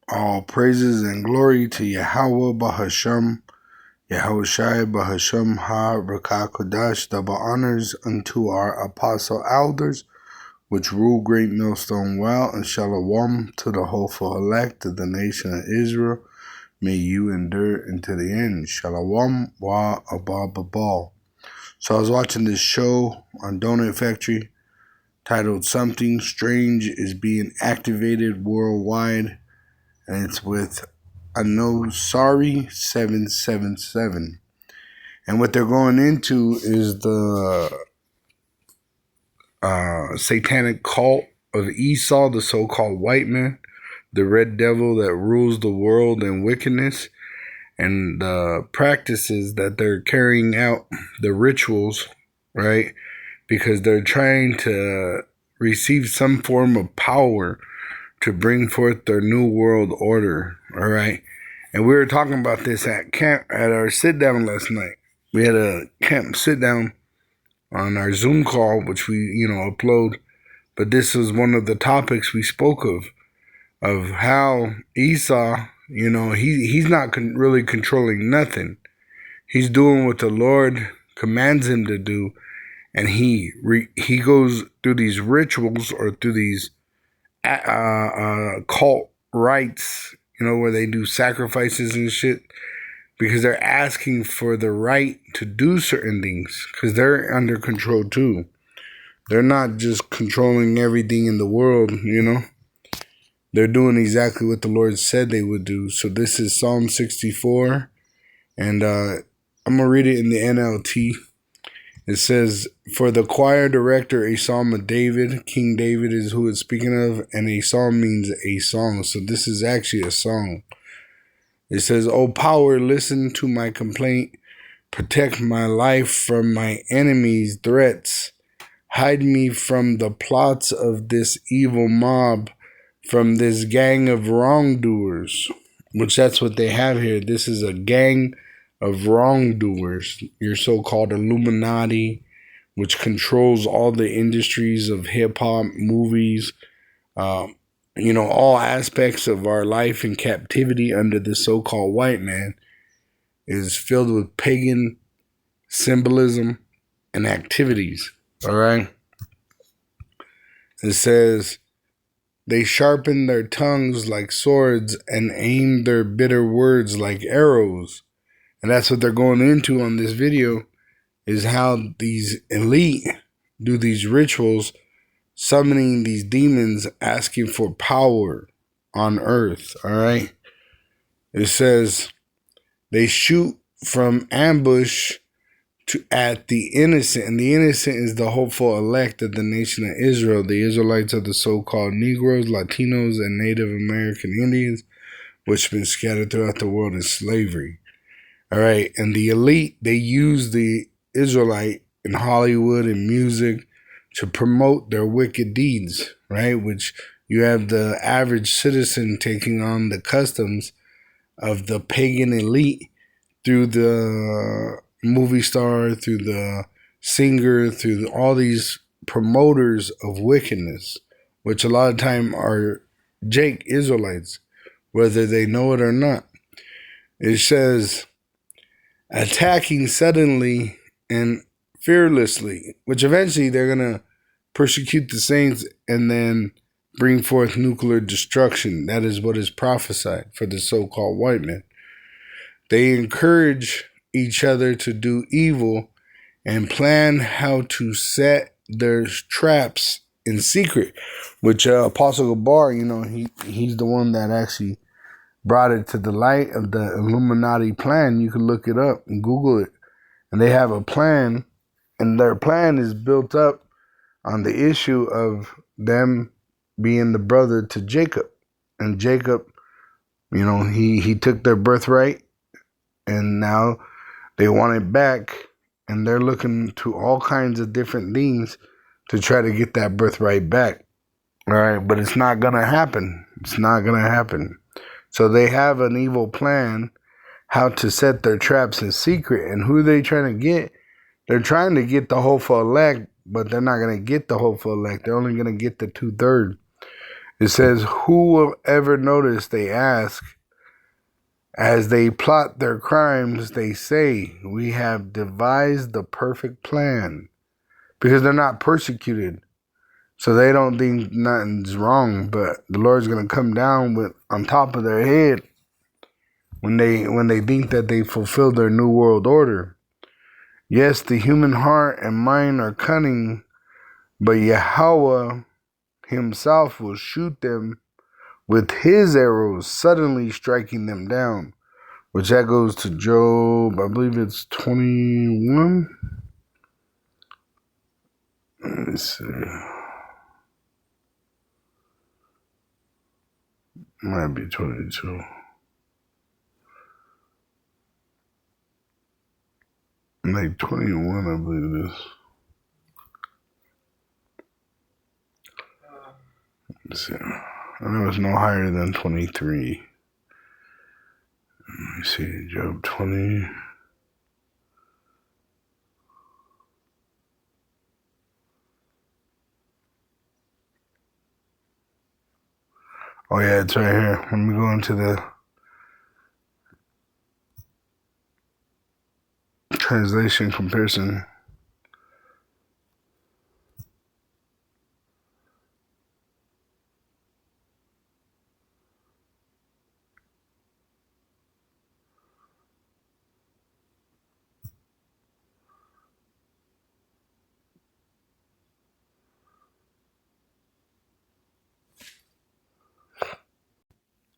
All praises and glory to Yahweh Bahasham, Yahushai Bahasham Ha Rakakodash, double honors unto our apostle elders, which rule great millstone well, and shalom to the hopeful elect of the nation of Israel. May you endure into the end. Shalom wa abba. So I was watching this show on Donut Factory titled Something Strange is Being Activated Worldwide, and it's with Sorry 777. And what they're going into is the satanic cult of Esau, the so-called white man, the red devil that rules the world in wickedness, and the practices that they're carrying out, the rituals, right? Because they're trying to receive some form of power to bring forth their new world order, all right? And we were talking about this at camp, at our sit-down last night. We had a camp sit-down on our Zoom call, which we, upload. But this was one of the topics we spoke of how Esau, he's not really controlling nothing. He's doing what the Lord commands him to do. And he goes through these rituals or through these cult rites, where they do sacrifices and shit, because they're asking for the right to do certain things, because they're under control too. They're not just controlling everything in the world, They're doing exactly what the Lord said they would do. So this is Psalm 64, and I'm going to read it in the NLT. It says, for the choir director, a psalm of David. King David is who it's speaking of, and a psalm means a song. So this is actually a song. It says, O power, listen to my complaint. Protect my life from my enemies' threats. Hide me from the plots of this evil mob, from this gang of wrongdoers, which that's what they have here. This is a gang of wrongdoers, your so-called Illuminati, which controls all the industries of hip-hop, movies, all aspects of our life in captivity under the so-called white man is filled with pagan symbolism and activities, all right? It says, they sharpen their tongues like swords and aim their bitter words like arrows. And that's what they're going into on this video, is how these elite do these rituals, summoning these demons, asking for power on earth, all right? It says, they shoot from ambush at the innocent, and the innocent is the hopeful elect of the nation of Israel. The Israelites are the so-called Negroes, Latinos, and Native American Indians, which have been scattered throughout the world in slavery. All right, and the elite, they use the Israelite in Hollywood and music to promote their wicked deeds, right? Which you have the average citizen taking on the customs of the pagan elite through the movie star, through the singer, through all these promoters of wickedness, which a lot of time are Jake Israelites, whether they know it or not. It says, attacking suddenly and fearlessly, which eventually they're going to persecute the saints and then bring forth nuclear destruction. That is what is prophesied for the so-called white man. They encourage each other to do evil and plan how to set their traps in secret, which Apostle Gabar, he's the one that actually brought it to the light of the Illuminati plan. You can look it up and Google it. And they have a plan, and their plan is built up on the issue of them being the brother to Jacob. And Jacob, he took their birthright, and now they want it back, and they're looking to all kinds of different things to try to get that birthright back. All right, but it's not going to happen. It's not going to happen. So they have an evil plan how to set their traps in secret. And who are they trying to get? They're trying to get the hopeful elect, but they're not going to get the hopeful elect. They're only going to get the 2/3. It says, who will ever notice, they ask, as they plot their crimes, they say, we have devised the perfect plan. Because they're not persecuted. So they don't think nothing's wrong, but the Lord's going to come down with on top of their head when they think that they fulfilled their new world order. Yes, the human heart and mind are cunning, but Yahweh himself will shoot them with his arrows, suddenly striking them down. Which that goes to Job, I believe it's 21. Let me see. Might be 22. Like 21, I believe it is. Let's see. I know it's no higher than 23. Let me see, Job 20. Oh yeah, it's right here. Let me go into the translation comparison.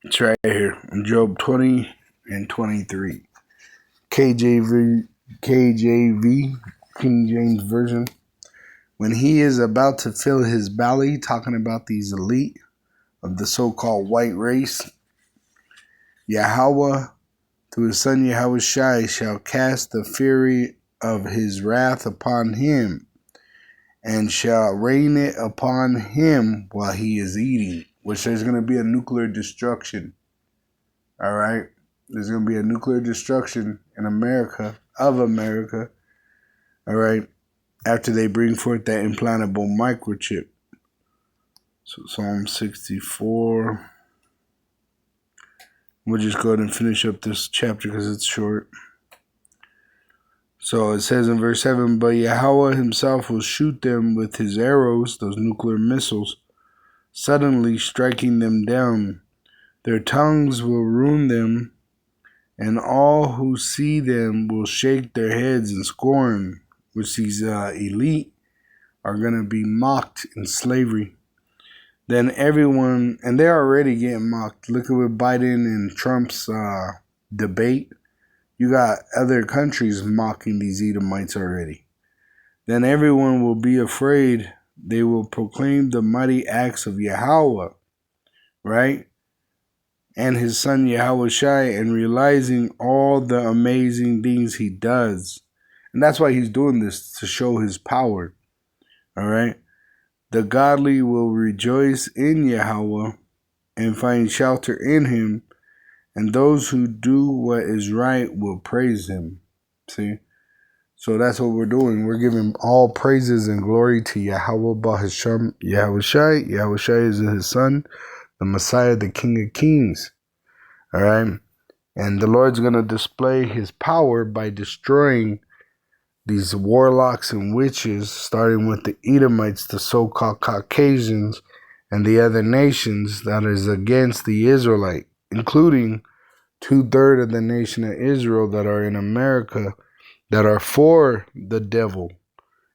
It's right here in Job 20 and 23. KJV, King James Version. When he is about to fill his belly, talking about these elite of the so-called white race, Yahweh, through his son Yahushai, shall cast the fury of his wrath upon him, and shall rain it upon him while he is eating. Which there's going to be a nuclear destruction. All right? There's going to be a nuclear destruction in America, of America. All right? After they bring forth that implantable microchip. So Psalm 64. We'll just go ahead and finish up this chapter because it's short. So it says in verse 7, but Yahweh himself will shoot them with his arrows, those nuclear missiles, suddenly striking them down. Their tongues will ruin them, and all who see them will shake their heads in scorn, which these elite are going to be mocked in slavery. Then everyone, and they're already getting mocked. Look at what Biden and Trump's debate. You got other countries mocking these Edomites already. Then everyone will be afraid. They will proclaim the mighty acts of Yahweh, right? And his son Yahushai, and realizing all the amazing things he does. And that's why he's doing this, to show his power. All right? The godly will rejoice in Yahweh and find shelter in him, and those who do what is right will praise him. See? So that's what we're doing. We're giving all praises and glory to Yahweh Bahasham Yahushai. Yahushai is his son, the Messiah, the King of Kings. All right? And the Lord's going to display his power by destroying these warlocks and witches, starting with the Edomites, the so-called Caucasians, and the other nations that is against the Israelite, including 2/3 of the nation of Israel that are in America, that are for the devil.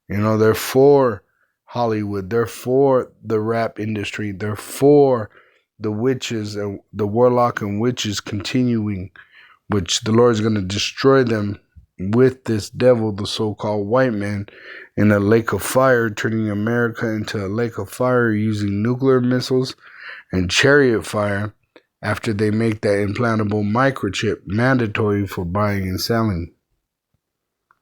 You know, they're for Hollywood. They're for the rap industry. They're for the witches and the warlock and witches continuing, which the Lord is going to destroy them with this devil, the so-called white man, in a lake of fire, turning America into a lake of fire using nuclear missiles and chariot fire after they make that implantable microchip mandatory for buying and selling.